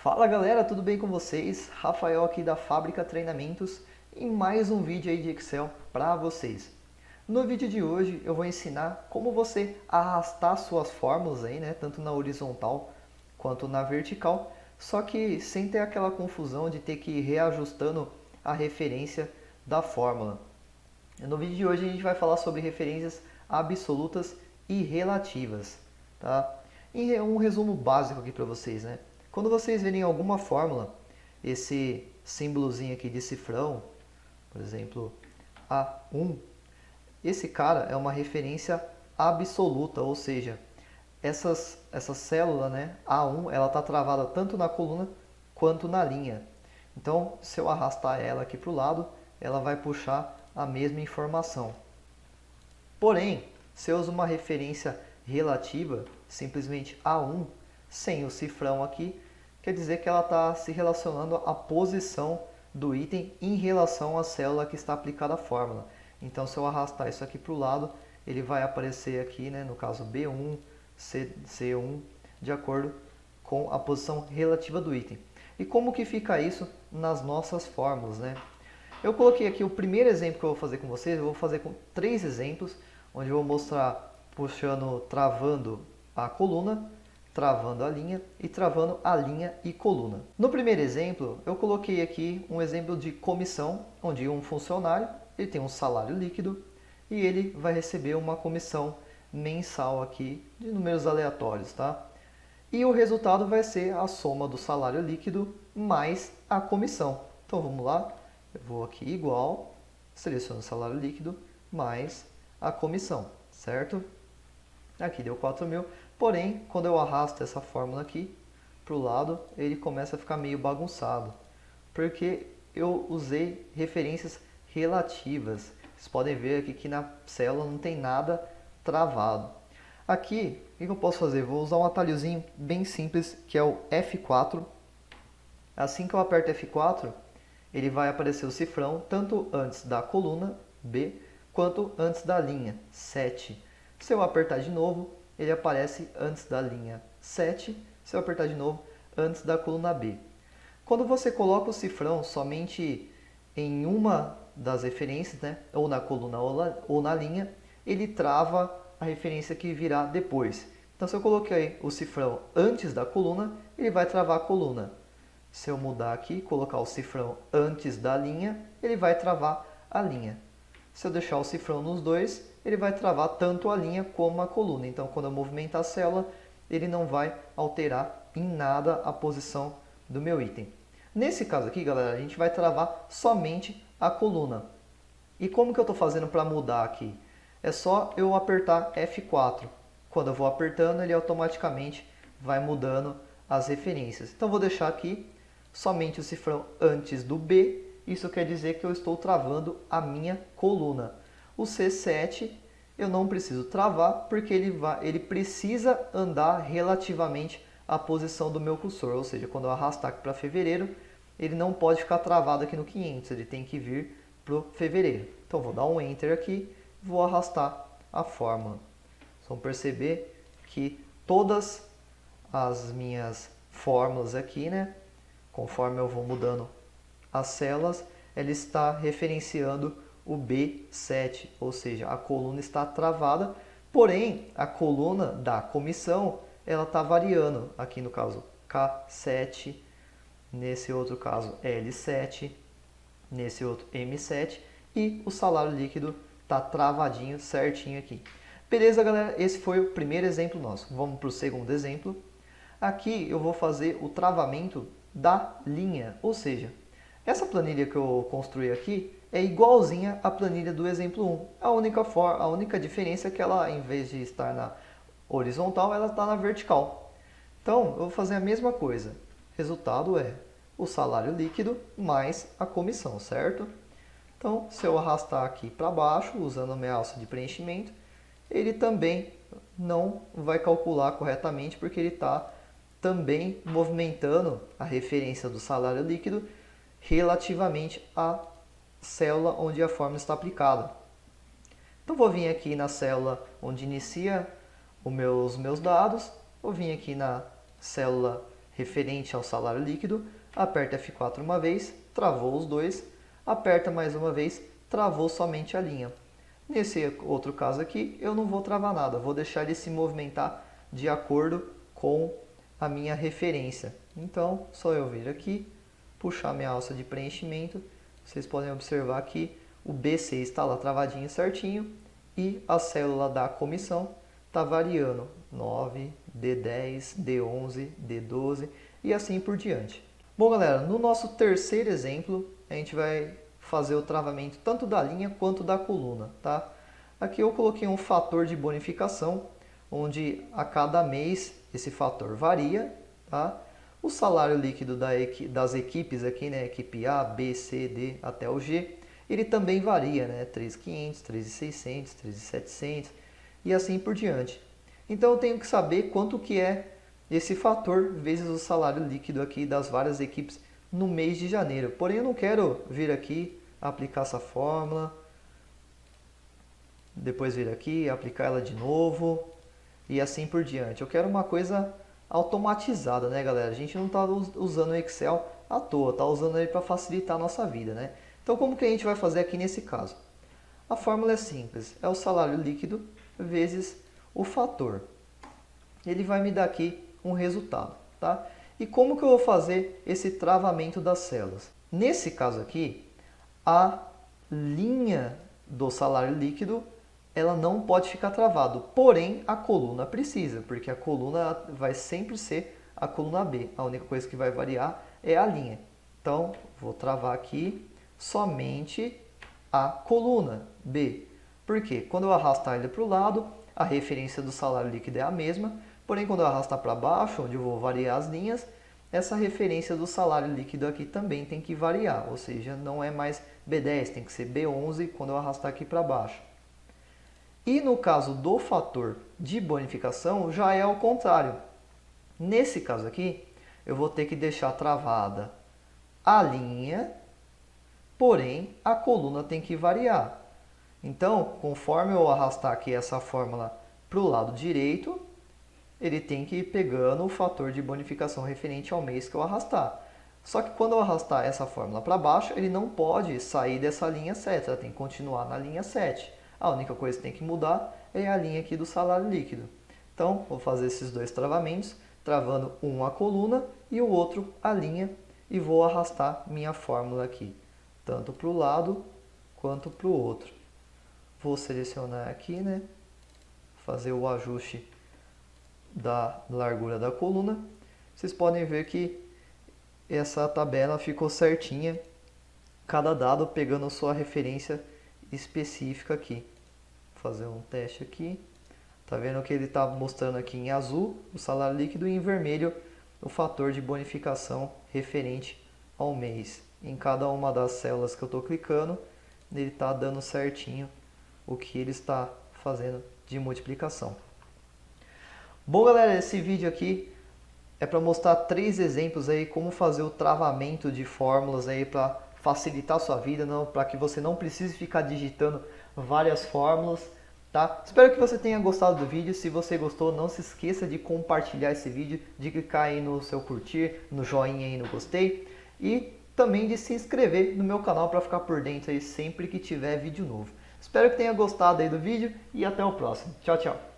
Fala galera, tudo bem com vocês? Rafael aqui da Fábrica Treinamentos em mais um vídeo aí de Excel para vocês. No vídeo de hoje eu vou ensinar como você arrastar suas fórmulas aí, né, tanto na horizontal quanto na vertical, só que sem ter aquela confusão de ter que ir reajustando a referência da fórmula. No vídeo de hoje a gente vai falar sobre referências absolutas e relativas, tá? E um resumo básico aqui para vocês, né? Quando vocês verem alguma fórmula, esse símbolozinho aqui de cifrão, por exemplo, A1, esse cara é uma referência absoluta, ou seja, essa célula, né, A1, ela está travada tanto na coluna quanto na linha. Então, se eu arrastar ela aqui para o lado, ela vai puxar a mesma informação. Porém, se eu uso uma referência relativa, simplesmente A1, sem o cifrão aqui, quer dizer que ela está se relacionando à posição do item em relação à célula que está aplicada a fórmula. Então, se eu arrastar isso aqui para o lado, ele vai aparecer aqui, né, no caso B1, C1, de acordo com a posição relativa do item. E como que fica isso nas nossas fórmulas, né? Eu coloquei aqui o primeiro exemplo que eu vou fazer com vocês, eu vou fazer com 3 exemplos, onde eu vou mostrar puxando, travando a coluna, travando a linha e travando a linha e coluna. No primeiro exemplo, eu coloquei aqui um exemplo de comissão, onde um funcionário ele tem um salário líquido e ele vai receber uma comissão mensal aqui de números aleatórios, tá? E o resultado vai ser a soma do salário líquido mais a comissão. Então vamos lá, eu vou aqui igual, seleciono o salário líquido mais a comissão, certo? Aqui deu 4.000, porém, quando eu arrasto essa fórmula aqui para o lado, ele começa a ficar meio bagunçado, porque eu usei referências relativas. Vocês podem ver aqui que na célula não tem nada travado. Aqui, o que eu posso fazer? Vou usar um atalhozinho bem simples, que é o F4. Assim que eu aperto F4, ele vai aparecer o cifrão tanto antes da coluna B, quanto antes da linha 7. Se eu apertar de novo, ele aparece antes da linha 7. Se eu apertar de novo, antes da coluna B. Quando você coloca o cifrão somente em uma das referências, né, ou na coluna ou na linha, ele trava a referência que virá depois. Então, se eu coloquei o cifrão antes da coluna, ele vai travar a coluna. Se eu mudar aqui, colocar o cifrão antes da linha, ele vai travar a linha. Se eu deixar o cifrão nos dois, ele vai travar tanto a linha como a coluna. Então, quando eu movimentar a célula, ele não vai alterar em nada a posição do meu item. Nesse caso aqui, galera, a gente vai travar somente a coluna. E como que eu estou fazendo para mudar aqui? É só eu apertar F4. Quando eu vou apertando, ele automaticamente vai mudando as referências. Então, vou deixar aqui somente o cifrão antes do B. Isso quer dizer que eu estou travando a minha coluna. O C7 eu não preciso travar, porque ele precisa andar relativamente à posição do meu cursor. Ou seja, quando eu arrastar aqui para fevereiro, ele não pode ficar travado aqui no 500, ele tem que vir para o fevereiro. Então, vou dar um Enter aqui, vou arrastar a fórmula. Vocês vão perceber que todas as minhas fórmulas aqui, né, conforme eu vou mudando as células, ela está referenciando o B7, ou seja, a coluna está travada, porém a coluna da comissão ela está variando, aqui no caso K7, nesse outro caso L7, nesse outro M7, e o salário líquido está travadinho, certinho aqui. Beleza, galera? Esse foi o primeiro exemplo nosso. Vamos para o segundo exemplo. Aqui eu vou fazer o travamento da linha, ou seja, essa planilha que eu construí aqui é igualzinha à planilha do exemplo 1. A única diferença é que ela, em vez de estar na horizontal, ela está na vertical. Então, eu vou fazer a mesma coisa. Resultado é o salário líquido mais a comissão, certo? Então, se eu arrastar aqui para baixo, usando a minha alça de preenchimento, ele também não vai calcular corretamente, porque ele está também movimentando a referência do salário líquido relativamente à célula onde a fórmula está aplicada. Então, vou vir aqui na célula onde inicia os meus dados, vou vir aqui na célula referente ao salário líquido, aperta F4 uma vez, travou os dois, aperta mais uma vez, travou somente a linha. Nesse outro caso aqui, eu não vou travar nada, vou deixar ele se movimentar de acordo com a minha referência. Então, só eu vir aqui, puxar minha alça de preenchimento, vocês podem observar que o B6 está lá travadinho certinho e a célula da comissão está variando 9, D10, D11, D12 e assim por diante. Bom galera, no nosso terceiro exemplo, a gente vai fazer o travamento tanto da linha quanto da coluna, tá? Aqui eu coloquei um fator de bonificação, onde a cada mês esse fator varia, tá? O salário líquido das equipes aqui, né, equipe A, B, C, D até o G, ele também varia, né, 3.500, 3.600, 3.700 e assim por diante. Então eu tenho que saber quanto que é esse fator vezes o salário líquido aqui das várias equipes no mês de janeiro. Porém eu não quero vir aqui, aplicar essa fórmula, depois vir aqui, aplicar ela de novo e assim por diante. Eu quero uma coisa automatizada, né galera? A gente não está usando o Excel à toa, está usando ele para facilitar a nossa vida, né? Então como que a gente vai fazer aqui nesse caso? A fórmula é simples, é o salário líquido vezes o fator. Ele vai me dar aqui um resultado, tá? E como que eu vou fazer esse travamento das células? Nesse caso aqui, a linha do salário líquido ela não pode ficar travado, porém a coluna precisa, porque a coluna vai sempre ser a coluna B. A única coisa que vai variar é a linha. Então, vou travar aqui somente a coluna B. Por quê? Quando eu arrastar ele para o lado, a referência do salário líquido é a mesma, porém quando eu arrastar para baixo, onde eu vou variar as linhas, essa referência do salário líquido aqui também tem que variar, ou seja, não é mais B10, tem que ser B11 quando eu arrastar aqui para baixo. E no caso do fator de bonificação, já é ao contrário. Nesse caso aqui, eu vou ter que deixar travada a linha, porém a coluna tem que variar. Então, conforme eu arrastar aqui essa fórmula para o lado direito, ele tem que ir pegando o fator de bonificação referente ao mês que eu arrastar. Só que quando eu arrastar essa fórmula para baixo, ele não pode sair dessa linha 7, ela tem que continuar na linha 7. A única coisa que tem que mudar é a linha aqui do salário líquido. Então, vou fazer esses dois travamentos, travando um a coluna e o outro a linha, e vou arrastar minha fórmula aqui, tanto para o lado quanto para o outro. Vou selecionar aqui, né? Fazer o ajuste da largura da coluna. Vocês podem ver que essa tabela ficou certinha, cada dado pegando a sua referência específica aqui. Vou fazer um teste aqui. Tá vendo que ele está mostrando aqui em azul o salário líquido e em vermelho o fator de bonificação referente ao mês. Em cada uma das células que eu estou clicando, ele está dando certinho o que ele está fazendo de multiplicação. Bom galera, esse vídeo aqui é para mostrar 3 exemplos aí como fazer o travamento de fórmulas aí para facilitar a sua vida, para que você não precise ficar digitando várias fórmulas, tá? Espero que você tenha gostado do vídeo. Se você gostou, não se esqueça de compartilhar esse vídeo, de clicar aí no seu curtir, no joinha aí no gostei e também de se inscrever no meu canal para ficar por dentro aí sempre que tiver vídeo novo. Espero que tenha gostado aí do vídeo e até o próximo. Tchau, tchau.